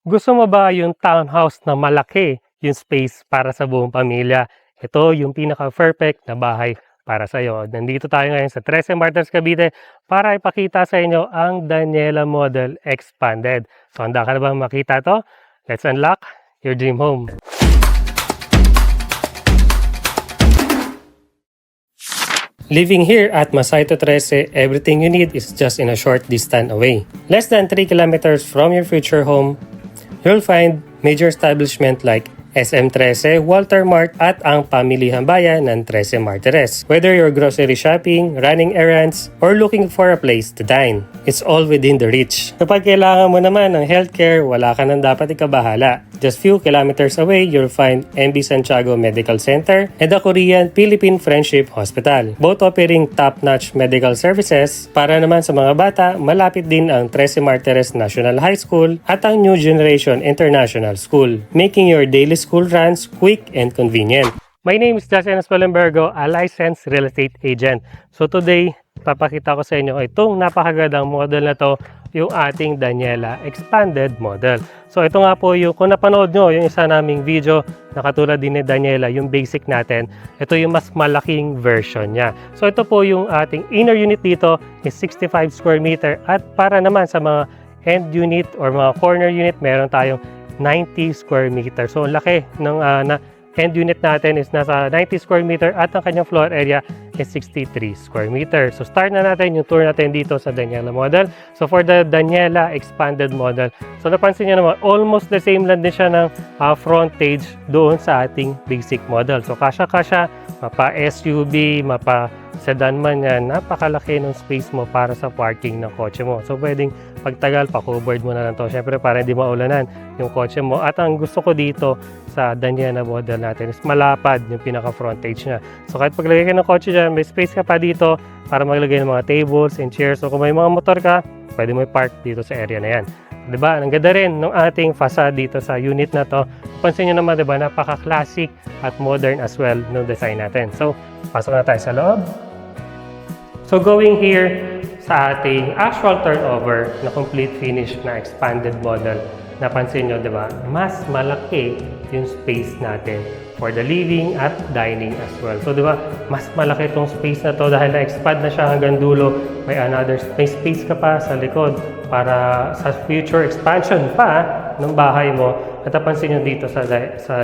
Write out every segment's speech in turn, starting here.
Gusto mo ba yung townhouse na malaki yung space para sa buong pamilya? Ito yung pinaka-perfect na bahay para sa iyo. Nandito tayo ngayon sa 13 Martires, Cavite para ipakita sa inyo ang Daniela Model Expanded. So handa ka na bang makita to? Let's unlock your dream home. Living here at Masayto 13, everything you need is just in a short distance away. Less than 3 kilometers from your future home, you'll find major establishment like SM 13, Walter Mart at ang pamilihang bayan ng 13 Martires. Whether you're grocery shopping, running errands, or looking for a place to dine, it's all within the reach. Kapag kailangan mo naman ng healthcare, wala ka nang dapat ikabahala. Just few kilometers away, you'll find MB Santiago Medical Center and the Korean-Philippine Friendship Hospital. Both offering top-notch medical services. Para naman sa mga bata, malapit din ang 13 Martires National High School at ang New Generation International School, making your daily school runs quick and convenient. My name is Justin Espelenbergo, a licensed real estate agent. So today, papakita ko sa inyo itong napakagandang model na to, yung ating Daniela Expanded Model. So ito nga po yung, kung napanood nyo yung isa naming video na katulad din ni Daniela, yung basic natin, ito yung mas malaking version niya. So ito po yung ating inner unit dito is 65 square meter at para naman sa mga end unit or mga corner unit, meron tayong 90 square meter. So ang laki ng end unit natin is nasa 90 square meter at ang kanyang floor area is 63 square meter. So start na natin yung tour natin dito sa Daniela model. So for the Daniela Expanded Model, so napansin nyo naman, almost the same lang din siya ng frontage doon sa ating basic model. So kasya-kasya, mapa SUV, mapa sedan man yan, napakalaki ng space mo para sa parking ng kotse mo. So pwedeng pagtagal, pa-covered mo na lang to. Siyempre para hindi maulanan yung kotse mo. At ang gusto ko dito sa Daniela model natin is malapad yung pinaka-frontage niya. So kahit paglagay ka ng kotse dyan, may space ka pa dito para maglagay ng mga tables and chairs. So kung may mga motor ka, pwede mo i-park dito sa area na yan. Diba? Ang ganda rin ng ating facade dito sa unit na to. Pansin nyo naman, diba? Napaka-classic at modern as well ng design natin. So, pasok na tayo sa loob. So going here sa ating actual turnover na complete finish na expanded model, napansin nyo, diba? Mas malaki yung space natin for the living at dining as well. So, diba? Mas malaki itong space na to dahil na-expand na siya hanggang dulo. May space ka pa sa likod para sa future expansion pa ng bahay mo. At napansin nyo dito sa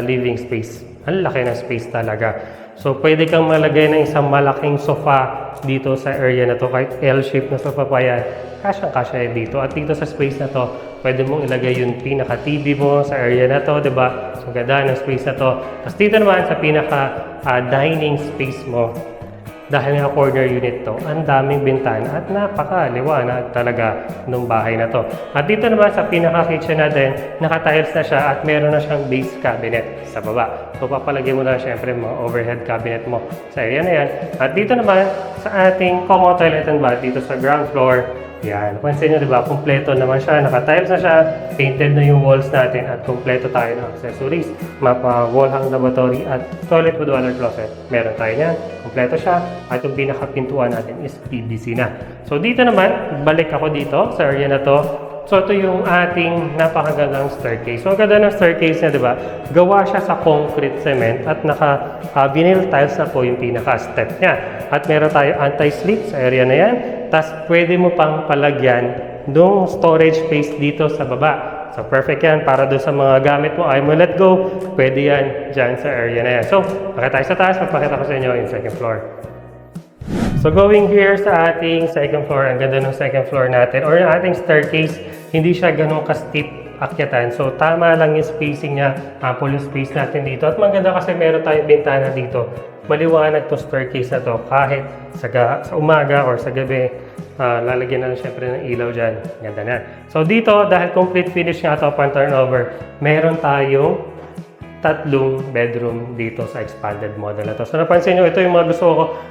living space. Ang laki ng space talaga. So, pwede kang malagay ng isang malaking sofa dito sa area na to. Kahit L-shape na sofa pa yan, kasyang-kasya dito. At dito sa space na to, pwede mong ilagay yung pinaka-TV mo sa area na to, diba? So, ganda ng space na to. Tapos dito naman sa pinaka-dining space mo, dahil nga corner unit to, ang daming bintana at napakaliwanag talaga ng bahay na to. At dito naman sa pinaka-kitchen natin, naka-tiles na siya at meron na siyang base cabinet sa baba. So papalagay mo na syempre mga overhead cabinet mo sa area na yan. At dito naman sa ating common toilet and bath dito sa ground floor, yan, pansin nyo diba, kumpleto naman siya, naka-tiles na siya, painted na yung walls natin at kumpleto tayo ng accessories. Mapa wall hang lavatory at toilet with water closet. Meron tayo niyan, kumpleto siya at yung pinaka-pintuan natin is PVC na. So dito naman, balik ako dito sa area na to. So ito yung ating napakagandang staircase. So ang ganda ng staircase niya, diba? Gawa siya sa concrete cement at naka-vinyl tiles na po yung pinaka-step niya. At meron tayo anti-slip sa area na yan. Tapos pwede mo pang palagyan ng storage space dito sa baba. So perfect yan para doon sa mga gamit mo. Ay mo let go, pwede yan dyan sa area na yan. So pakita tayo sa taas, magpakita ko sa inyo yung second floor. So going here sa ating second floor, ang ganda ng second floor natin or yung ating staircase, hindi siya ganun ka-steep akyatan. So tama lang yung spacing niya, ample yung space natin dito. At maganda kasi meron tayong bintana dito. Maliwanag to staircase na to kahit sa umaga or sa gabi. Lalagyan na lang syempre ng ilaw dyan. Ganda na. So dito, dahil complete finish nga ito upon turnover, meron tayong 3 bedroom dito sa expanded model na to. So napansin nyo, ito yung mga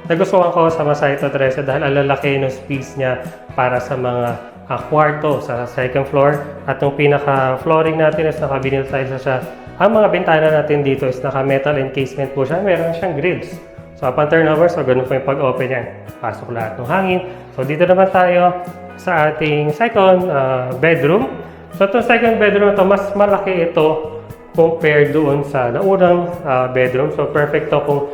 nagustuhan ko sa Masayto 13 dahil ang lalaki ng space niya para sa mga kwarto sa second floor. At yung pinaka-flooring natin is naka-vinyl tiles na siya. Ang mga bintana natin dito is naka-metal encasement po siya. Meron siyang grills. So upon turnover, so ganun po yung pag-open yan. Pasok lahat ng hangin. So dito naman tayo sa ating second bedroom. So itong second bedroom na to, mas malaki ito compared doon sa naunang bedroom. So perfect to kung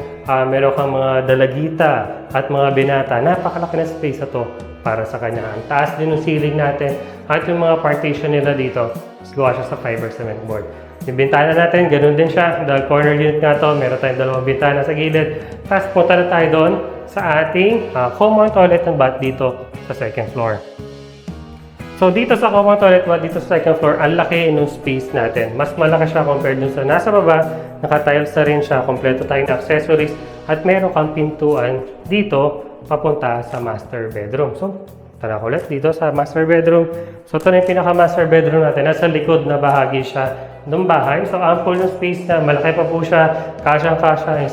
meron kang mga dalagita at mga binata. Napakalaki na space na to para sa kanya. Ang taas din ng ceiling natin at yung mga partition nila dito, gawa siya sa fiber cement board. Yung bintana natin, ganun din siya. Dahil corner unit nga to, meron tayong dalawang bintana sa gilid. Tapos punta na tayo doon sa ating common toilet and bath dito sa second floor. So dito sa common toilet bath dito sa second floor, ang laki ng space natin. Mas malaki siya compared dun sa nasa baba. Naka-tiles na rin siya, kompleto tayong accessories at meron kang pintuan dito papunta sa master bedroom. So tara ko ulit dito sa master bedroom. So ito na yung pinaka-master bedroom natin. Nasa likod na bahagi siya ng bahay. So ample ng space na, malaki pa po siya. Kasyang-kasya,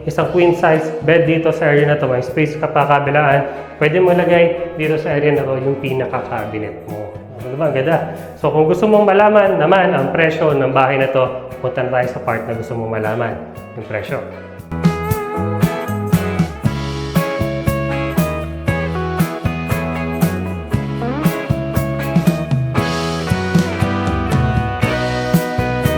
isang queen size bed dito sa area na to. May space ka pa kabilaan. Pwede mo lagay dito sa area na to yung pinaka-cabinet mo. Diba? Ang ganda. So kung gusto mong malaman naman ang presyo ng bahay na to, punta tayo sa part na gusto mong malaman yung presyo.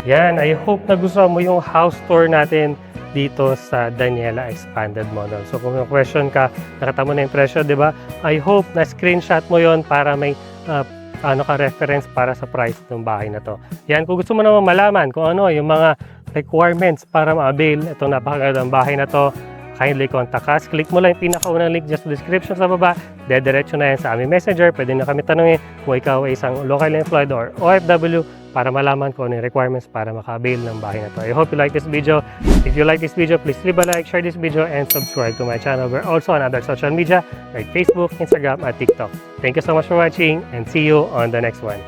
Yan, I hope na gusto mo yung house tour natin dito sa Daniela Expanded Model. So kung may question ka, nakita mo na yung presyo, di ba? I hope na screenshot mo yon para may reference para sa price ng bahay na to. Yan, kung gusto mo naman malaman kung ano yung mga requirements para ma-avail itong napakagandang bahay na to, kindly contact us. Click mo lang yung pinakaunang link just sa description sa baba. Dediretso na yan sa aming messenger. Pwede na kami tanungin kung ikaw ay isang local employed or OFW para malaman kung ano yung requirements para maka-avail ng bahay na to. I hope you like this video. If you like this video, please leave a like, share this video, and subscribe to my channel. We're also on other social media like Facebook, Instagram, and TikTok. Thank you so much for watching and see you on the next one.